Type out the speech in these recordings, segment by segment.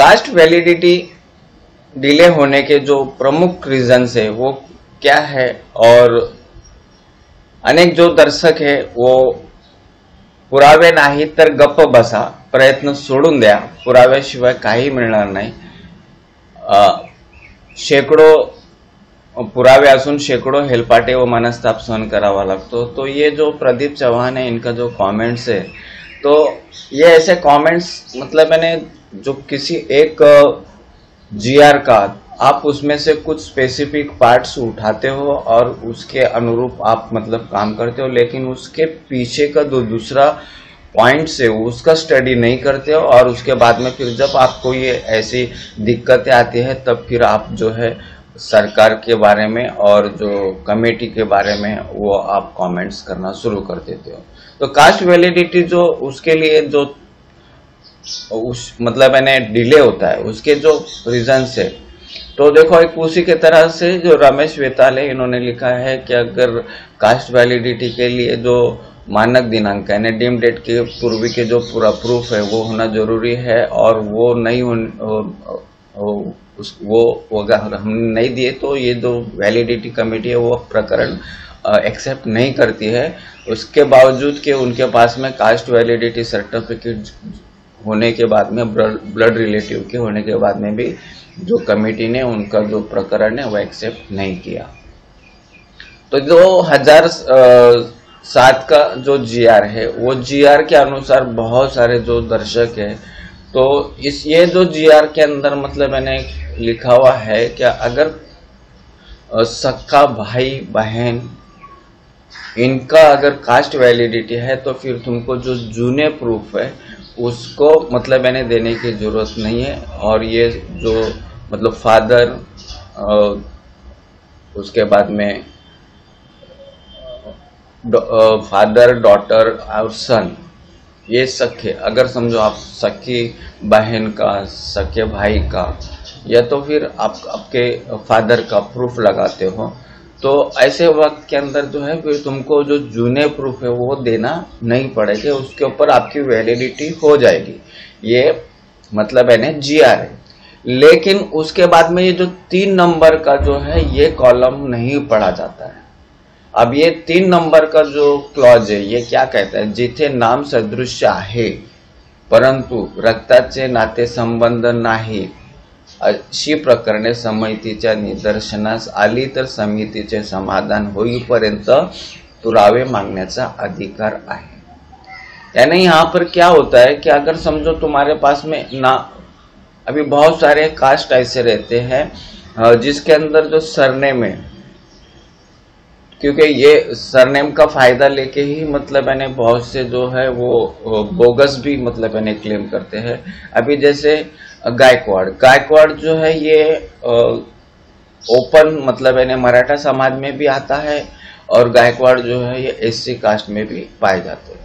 Cast validity delay होने के जो प्रमुख रीजन्स है वो क्या है, और अनेक जो दर्शक है वो पुरावे नाही तर गप्प बसा, प्रयत्न सोडून द्या, पुराव्याशिवाय काही मिळणार नाही, शेकडो पुरावे असून शेकडो हेलपाटे व मनस्ताप सहन करावा लगतो। तो ये जो प्रदीप चौहान है, इनका जो कमेंट्स है, तो ये ऐसे कमेंट्स मतलब मैंने जो किसी एक जीआर का आप उसमें से कुछ स्पेसिफिक पार्ट्स उठाते हो और उसके अनुरूप आप मतलब काम करते हो, लेकिन उसके पीछे का जो दूसरा पॉइंट्स है उसका स्टडी नहीं करते हो, और उसके बाद में फिर जब आपको ये ऐसी दिक्कतें आती है तब फिर आप जो है सरकार के बारे में और जो कमेटी के बारे में वो आप कमेंट्स करना शुरू कर देते हो। तो कास्ट वैलिडिटी जो उसके लिए जो उस मतलब मैंने डिले होता है उसके जो रीजंस है, तो देखो एक उसी के तरह से जो रमेश वेताल है, इन्होंने लिखा है कि अगर कास्ट वैलिडिटी के लिए जो मानक दिनांक यानी डीम डेट के पूर्व के जो पूरा प्रूफ है वो होना जरूरी है, और वो नहीं वो अगर हमने नहीं दिए तो ये जो वैलिडिटी कमेटी है वो प्रकरण एक्सेप्ट नहीं करती है। उसके बावजूद कि उनके पास में कास्ट वैलिडिटी सर्टिफिकेट होने के बाद में ब्लड रिलेटिव के होने के बाद में भी जो कमेटी ने उनका जो प्रकरण है वो एक्सेप्ट नहीं किया। तो 2007 का जो जीआर है वो जीआर के अनुसार बहुत सारे जो दर्शक है, तो ये जो जीआर के अंदर मतलब मैंने लिखा हुआ है कि अगर सक्का भाई बहन इनका अगर कास्ट वैलिडिटी है तो फिर तुमको जो जूने प्रूफ है उसको मतलब मैंने देने की जरूरत नहीं है, और ये जो मतलब फादर उसके बाद में फादर डॉटर और सन, ये सखे अगर समझो आप सखी बहन का सखे भाई का या तो फिर आप आपके फादर का प्रूफ लगाते हो, तो ऐसे वक्त के अंदर जो है फिर तुमको जो जूने प्रूफ है वो देना नहीं पड़ेगा, उसके ऊपर आपकी वैलिडिटी हो जाएगी। ये मतलब है जीआर है। लेकिन उसके बाद में ये जो 3 नंबर का जो है ये कॉलम नहीं पढ़ा जाता है। अब ये 3 नंबर का जो क्लॉज है ये क्या कहता है, जिथे नाम सदृश्य आहे परंतु रक्ताचे नाते संबंध नाही अशी प्रकरणे समितीच्या निदर्शनास आली तर समितीचे समाधान होईपर्यंत पुरावे मांगण्याचा अधिकार आहे। यानी यहाँ पर क्या होता है कि अगर समझो तुम्हारे पास में ना, अभी बहुत सारे कास्ट ऐसे रहते हैं जिसके अंदर जो सरनेम है, क्योंकि ये सरनेम का फायदा लेके ही मतलब मैंने बहुत से जो है वो बोगस भी मतलब मैंने क्लेम करते हैं। अभी जैसे गायकवाड़ जो है ये ओपन मतलब मैंने मराठा समाज में भी आता है, और गायकवाड़ जो है ये एससी कास्ट में भी पाए जाते हैं।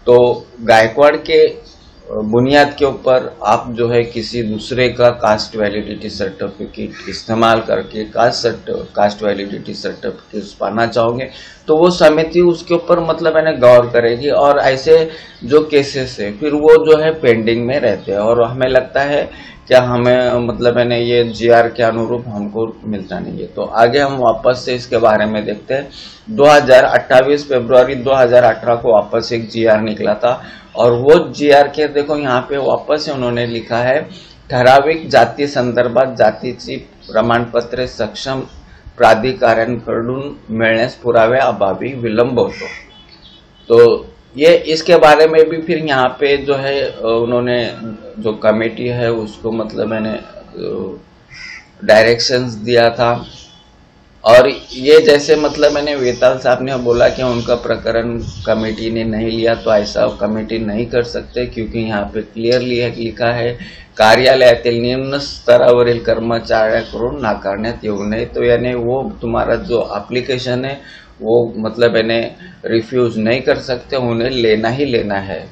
तो गायकवाड़ के बुनियाद के ऊपर आप जो है किसी दूसरे का कास्ट वैलिडिटी सर्टिफिकेट इस्तेमाल करके कास्ट वैलिडिटी सर्टिफिकेट पाना चाहोगे तो वो समिति उसके ऊपर मतलब मैंने गौर करेगी, और ऐसे जो केसेस है फिर वो जो है पेंडिंग में रहते हैं, और हमें लगता है क्या हमें मतलब मैंने ये जीआर के अनुरूप हमको मिलता नहीं है। तो आगे हम वापस से इसके बारे में देखते हैं। 28 फरवरी 2018 को वापस एक जीआर निकला था, और वो जीआर के देखो यहाँ पे वापस से उन्होंने लिखा है, ठराविक जाती संदर्भात जातीची प्रमाणपत्रे सक्षम प्राधिकाऱ्यांकडून मिळण्यास पुराव्याअभावी विलंब होतो। तो ये इसके बारे में भी फिर यहाँ पे जो है उन्होंने जो कमेटी है उसको मतलब मैंने डायरेक्शंस दिया था, और ये जैसे मतलब मैंने वेताल साहब ने बोला कि उनका प्रकरण कमेटी ने नहीं लिया, तो ऐसा कमेटी नहीं कर सकते, क्योंकि यहाँ पे क्लियरली लिखा है कार्यालयातील निम्न स्तरावरील कर्मचाऱ्यांकडून नाकारण्यात येऊ नये। तो यानी वो तुम्हारा जो एप्लीकेशन है वो मतलब यानी रिफ्यूज नहीं कर सकते, उन्हें लेना ही लेना है।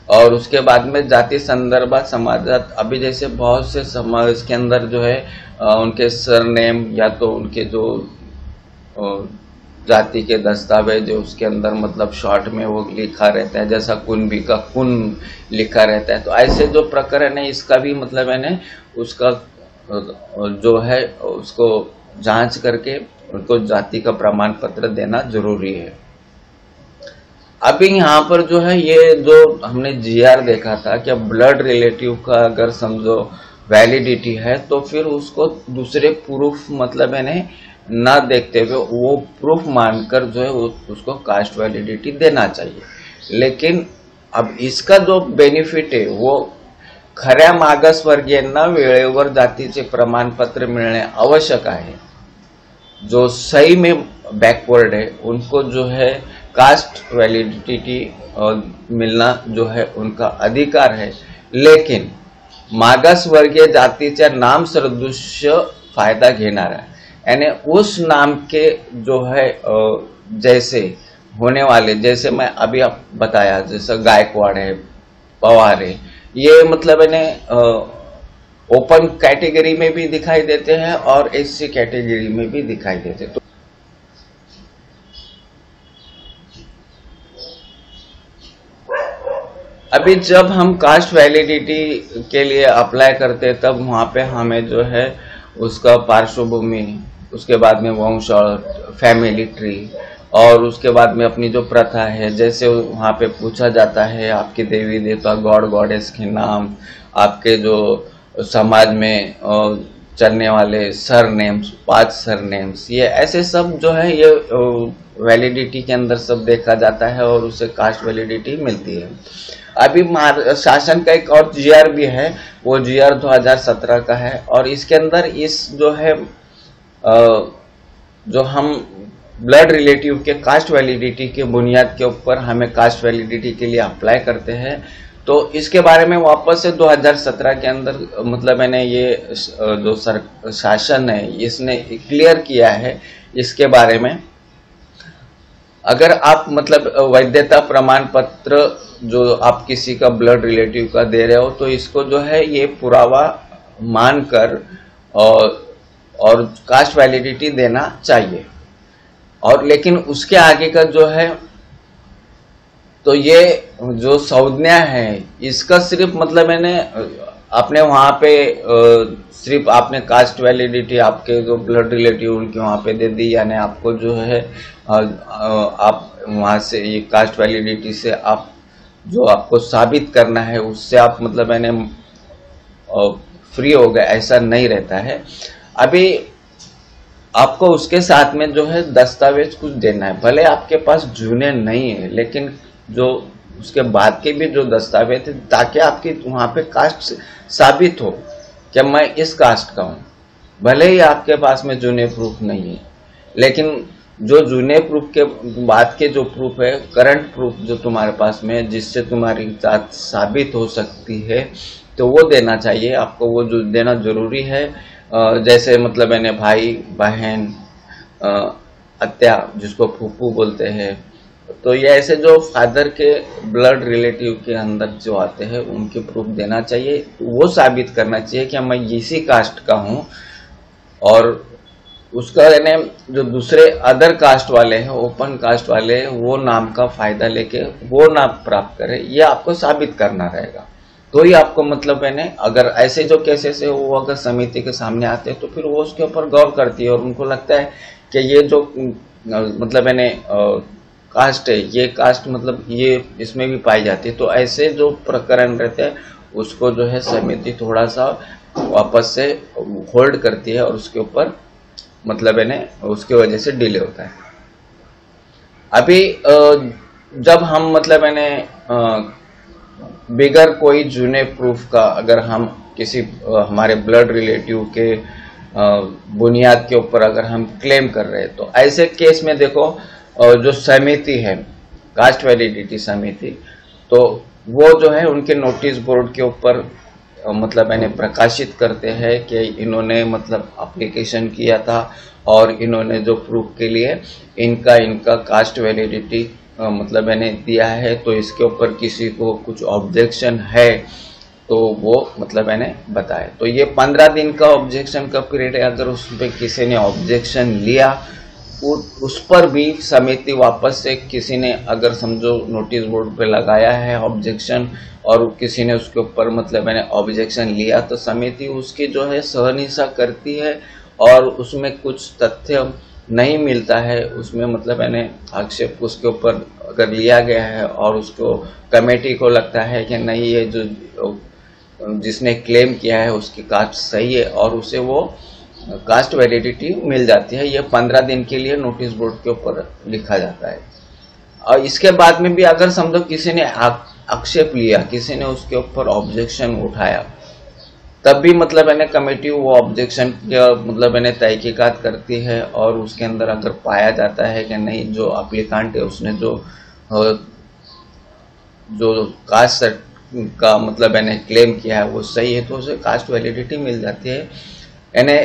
और उसके बाद में जाति संदर्भात समाजात अभी जैसे बहुत से समाज के अंदर जो है उनके सरनेम या तो उनके जो जाति के दस्तावेज उसके अंदर मतलब शॉर्ट में वो लिखा रहता है, जैसा कुनबी का कुन लिखा रहता है। तो ऐसे जो प्रकरण है इसका भी मतलब है उसका जो है उसको जांच करके उनको जाति का प्रमाण पत्र देना जरूरी है। अभी यहाँ पर जो है ये जो हमने जीआर देखा था कि ब्लड रिलेटिव का अगर समझो वैलिडिटी है तो फिर उसको दूसरे प्रूफ मतलब है ना देखते हुए वो प्रूफ मानकर जो है उसको कास्ट वैलिडिटी देना चाहिए। लेकिन अब इसका जो बेनिफिट है वो खऱ्या मागासवर्गीयांना वेळेवर जातीचे प्रमाणपत्र मिळणे आवश्यक आहे। जो सही में बैकवर्ड है उनको जो है कास्ट वैलिडिटी मिलना जो है उनका अधिकार है। लेकिन मागासवर्गीय जातीच्या नाम सदृश्य फायदा घेणारा यानी उस नाम के जो है जैसे होने वाले, जैसे मैं अभी आप बताया जैसे गायकवाड़ है, पवार है, ये मतलब ओपन कैटेगरी में भी दिखाई देते हैं और एससी कैटेगरी में भी दिखाई देते हैं। तो अभी जब हम कास्ट वैलिडिटी के लिए अप्लाई करते हैं तब वहाँ पे हमें जो है उसका पार्श्वभूमि, उसके बाद में वंश और फैमिली ट्री, और उसके बाद में अपनी जो प्रथा है, जैसे वहाँ पे पूछा जाता है आपके देवी देवता गॉड गॉडेस के नाम, आपके जो समाज में चलने वाले सरनेम्स, 5 सरनेम्स, ये ऐसे सब जो है ये वैलिडिटी के अंदर सब देखा जाता है और उसे कास्ट वैलिडिटी मिलती है। अभी शासन का एक और जीआर भी है, वो जीआर 2017 का है और इसके अंदर इस जो है जो हम ब्लड रिलेटिव के कास्ट वैलिडिटी के बुनियाद के ऊपर हमें कास्ट वैलिडिटी के लिए अप्लाई करते हैं तो इसके बारे में वापस से 2017 के अंदर मतलब मैंने ये जो शासन है इसने क्लियर किया है इसके बारे में। अगर आप मतलब वैधता प्रमाण पत्र जो आप किसी का ब्लड रिलेटिव का दे रहे हो तो इसको जो है ये पुरावा मानकर और कास्ट वैलिडिटी देना चाहिए। और लेकिन उसके आगे का जो है तो ये जो संज्ञा है इसका सिर्फ मतलब मैंने आपने वहाँ पे सिर्फ आपने कास्ट वैलिडिटी आपके जो ब्लड रिलेटिव उनके वहाँ पे दे दी, यानी आपको जो है आप वहाँ से ये कास्ट वैलिडिटी से आप जो आपको साबित करना है उससे आप मतलब मैंने फ्री हो गए, ऐसा नहीं रहता है। अभी आपको उसके साथ में जो है दस्तावेज कुछ देना है, भले आपके पास जूने नहीं है लेकिन जो उसके बाद के भी जो दस्तावेज है ताकि आपकी वहाँ पे कास्ट साबित हो कि मैं इस कास्ट का हूँ। भले ही आपके पास में जूने प्रूफ नहीं है लेकिन जो जूने प्रूफ के बाद के जो प्रूफ है, करंट प्रूफ जो तुम्हारे पास में है जिससे तुम्हारी जात साबित हो सकती है तो वो देना चाहिए आपको, वो जो देना जरूरी है। जैसे मतलब मैंने भाई बहन अत्या जिसको फूफू बोलते हैं, तो ये ऐसे जो फादर के ब्लड रिलेटिव के अंदर जो आते हैं उनके प्रूफ देना चाहिए। वो साबित करना चाहिए कि मैं इसी कास्ट का हूँ और उसका यानी जो दूसरे अदर कास्ट वाले हैं, ओपन कास्ट वाले हैं, वो नाम का फायदा लेके वो नाम प्राप्त करे, ये आपको साबित करना रहेगा। तो ही आपको मतलब मैंने अगर ऐसे जो केसेस है वो अगर समिति के सामने आते हैं तो फिर वो उसके ऊपर गौर करती है और उनको लगता है कि ये जो मतलब मैंने कास्ट है, ये कास्ट मतलब ये इसमें भी पाई जाती है। तो ऐसे जो प्रकरण रहते हैं उसको जो है समिति थोड़ा सा वापस से होल्ड करती है और उसके ऊपर मतलब है उसके वजह से डिले होता है। अभी जब हम मतलब मैंने बिगर कोई जूने प्रूफ का अगर हम किसी हमारे ब्लड रिलेटिव के बुनियाद के ऊपर अगर हम क्लेम कर रहे हैं तो ऐसे केस में देखो जो समिति है कास्ट वैलिडिटी समिति, तो वो जो है उनके नोटिस बोर्ड के ऊपर मतलब मैंने प्रकाशित करते हैं कि इन्होंने मतलब एप्लीकेशन किया था और इन्होंने जो प्रूफ के लिए इनका कास्ट वैलिडिटी मतलब मैंने दिया है, तो इसके ऊपर किसी को कुछ ऑब्जेक्शन है तो वो मतलब मैंने बताया। तो ये 15 दिन का ऑब्जेक्शन का पीरियड है, अगर उस पर किसी ने ऑब्जेक्शन लिया उस पर भी समिति वापस से किसी ने अगर समझो नोटिस बोर्ड पे लगाया है ऑब्जेक्शन और किसी ने उसके ऊपर मतलब मैंने ऑब्जेक्शन लिया, तो समिति उसकी जो है सहनिशा करती है और उसमें कुछ तथ्य नहीं मिलता है, उसमें मतलब मैंने आक्षेप उसके ऊपर अगर लिया गया है और उसको कमेटी को लगता है कि नहीं ये जो जिसने क्लेम किया है उसकी कास्ट सही है और उसे वो कास्ट वैलिडिटी मिल जाती है। ये 15 दिन के लिए नोटिस बोर्ड के ऊपर लिखा जाता है। और इसके बाद में भी अगर समझो किसी ने आक्षेप लिया, किसी ने उसके ऊपर ऑब्जेक्शन उठाया, तब भी मतलब मैंने कमेटी वो ऑब्जेक्शन मतलब मैंने तहकीकात करती है और उसके अंदर अगर पाया जाता है कि नहीं जो एप्लीकेंट है उसने जो कास्ट का मतलब मैंने क्लेम किया है वो सही है, तो उसे कास्ट वैलिडिटी मिल जाती है। यानी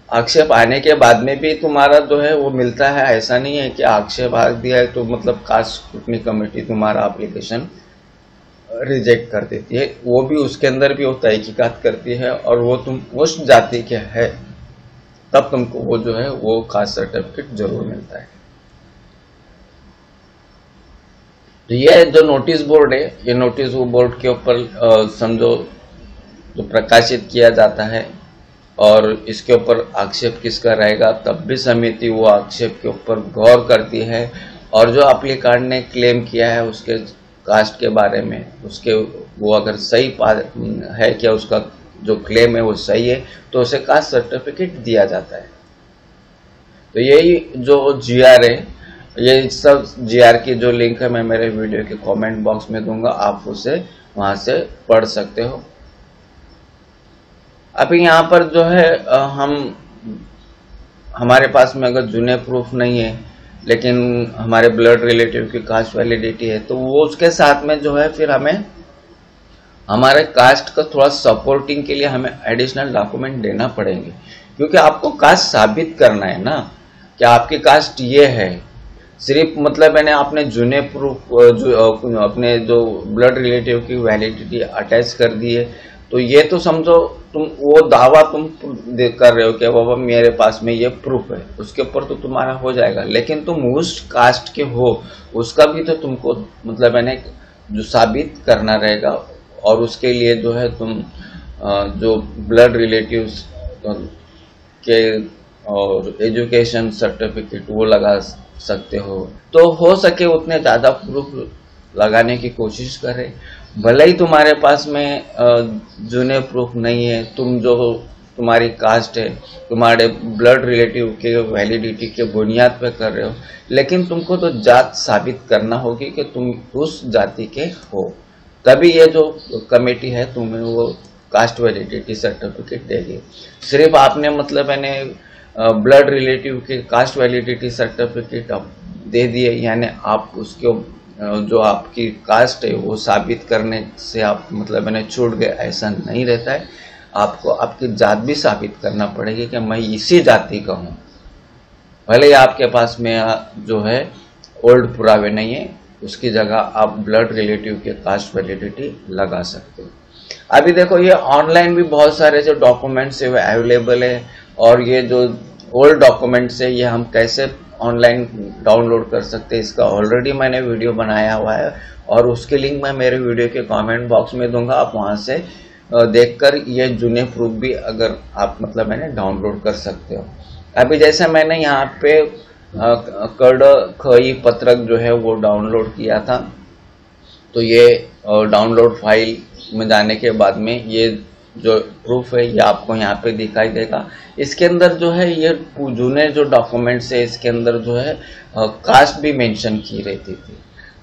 आक्षेप आने के बाद में भी तुम्हारा जो है वो मिलता है, ऐसा नहीं है कि आक्षेप आ दिया है तो मतलब कास्ट स्क्रूटनी कमेटी तुम्हारा एप्लीकेशन रिजेक्ट कर देती है। वो भी उसके अंदर भी वो तहकीकात करती है और वो तुम उस जाति के है तब तुमको वो जो है वो कास्ट सर्टिफिकेट जरूर मिलता है। तो ये जो नोटिस बोर्ड है, ये नोटिस बोर्ड के ऊपर समझो जो प्रकाशित किया जाता है और इसके ऊपर आक्षेप किसका रहेगा, तब भी समिति वो आक्षेप के ऊपर गौर करती है और जो एप्लीकेंट ने क्लेम किया है उसके कास्ट के बारे में, उसके वो अगर सही है क्या उसका जो क्लेम है वो सही है तो उसे कास्ट सर्टिफिकेट दिया जाता है। तो यही जो जीआर है, ये सब जीआर की जो लिंक है मैं मेरे वीडियो के कमेंट बॉक्स में दूंगा, आप उसे वहां से पढ़ सकते हो। अभी यहाँ पर जो है हमारे पास में अगर जूने प्रूफ नहीं है लेकिन हमारे ब्लड रिलेटिव की कास्ट वैलिडिटी है तो वो उसके साथ में जो है फिर हमें हमारे कास्ट का थोड़ा सपोर्टिंग के लिए हमें एडिशनल डॉक्यूमेंट देना पड़ेंगे, क्योंकि आपको कास्ट साबित करना है ना कि आपकी कास्ट ये है। सिर्फ मतलब मैंने अपने जूने प्रूफ अपने जो ब्लड रिलेटिव की वैलिडिटी अटैच कर दी है तो ये तो समझो तुम वो दावा तुम कर रहे हो कि बाबा मेरे पास में ये प्रूफ है, उसके ऊपर तो तुम्हारा हो जाएगा, लेकिन तुम उस कास्ट के हो उसका भी तो तुमको मतलब मैंने जो साबित करना रहेगा और उसके लिए जो है तुम जो ब्लड रिलेटिव्स के और एजुकेशन सर्टिफिकेट वो लगा सकते हो। तो हो सके उतने ज़्यादा प्रूफ लगाने की कोशिश करें, भले ही तुम्हारे पास में जूने प्रूफ नहीं है, तुम जो तुम्हारी कास्ट है तुम्हारे ब्लड रिलेटिव के वैलिडिटी के बुनियाद पे कर रहे हो, लेकिन तुमको तो जात साबित करना होगी कि तुम उस जाति के हो, तभी ये जो कमेटी है तुम्हें वो कास्ट वैलिडिटी सर्टिफिकेट देगी। सिर्फ आपने मतलब मैंने ब्लड रिलेटिव के कास्ट वैलिडिटी सर्टिफिकेट दे दिए यानी आप उसके जो आपकी कास्ट है वो साबित करने से आप मतलब मैंने छूट गए, ऐसा नहीं रहता है। आपको आपकी जात भी साबित करना पड़ेगी कि मैं इसी जाति का हूँ, भले ही आपके पास में जो है ओल्ड पुरावे नहीं है, उसकी जगह आप ब्लड रिलेटिव के कास्ट वैलिडिटी लगा सकते हो। अभी देखो ये ऑनलाइन भी बहुत सारे जो डॉक्यूमेंट्स है वो अवेलेबल है और ये जो ओल्ड डॉक्यूमेंट्स है ये हम कैसे ऑनलाइन डाउनलोड कर सकते हैं इसका ऑलरेडी मैंने वीडियो बनाया हुआ है और उसके लिंक मैं मेरे वीडियो के कमेंट बॉक्स में दूंगा, आप वहां से देखकर ये जूने प्रूफ भी अगर आप मतलब मैंने डाउनलोड कर सकते हो। अभी जैसे मैंने यहाँ पे कड़ खई पत्रक जो है वो डाउनलोड किया था, तो ये डाउनलोड फाइल में जाने के बाद में ये जो प्रूफ है ये आपको यहाँ पे दिखाई देगा। इसके अंदर जो है ये जूने जो डॉक्यूमेंट्स है इसके अंदर जो है कास्ट भी मेंशन की रहती थी,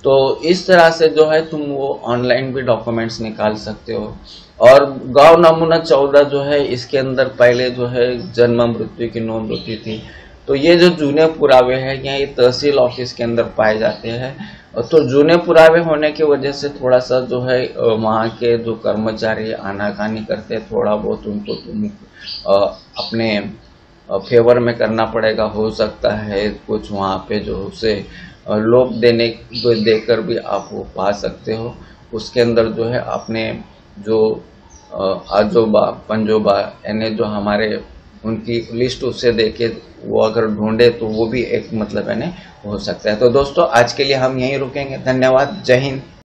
तो इस तरह से जो है तुम वो ऑनलाइन भी डॉक्यूमेंट्स निकाल सकते हो। और गांव नमूना 14 जो है इसके अंदर पहले जो है जन्म मृत्यु की नोंद होती थी, तो ये जो जूने पुरावे हैं ये तहसील ऑफिस के अंदर पाए जाते हैं, तो जूने पुरावे होने की वजह से थोड़ा सा जो है वहाँ के जो कर्मचारी आनाकानी करते हैं, थोड़ा बहुत उनको तुम अपने फेवर में करना पड़ेगा। हो सकता है कुछ वहाँ पे जो उसे लोभ देकर भी आप वो पा सकते हो। उसके अंदर जो है अपने जो आजोबा पंजोबा यानी जो हमारे उनकी लिस्ट उससे देके वो अगर ढूंढे तो वो भी एक मतलब है ना हो सकता है। तो दोस्तों आज के लिए हम यहीं रुकेंगे। धन्यवाद। जय हिंद।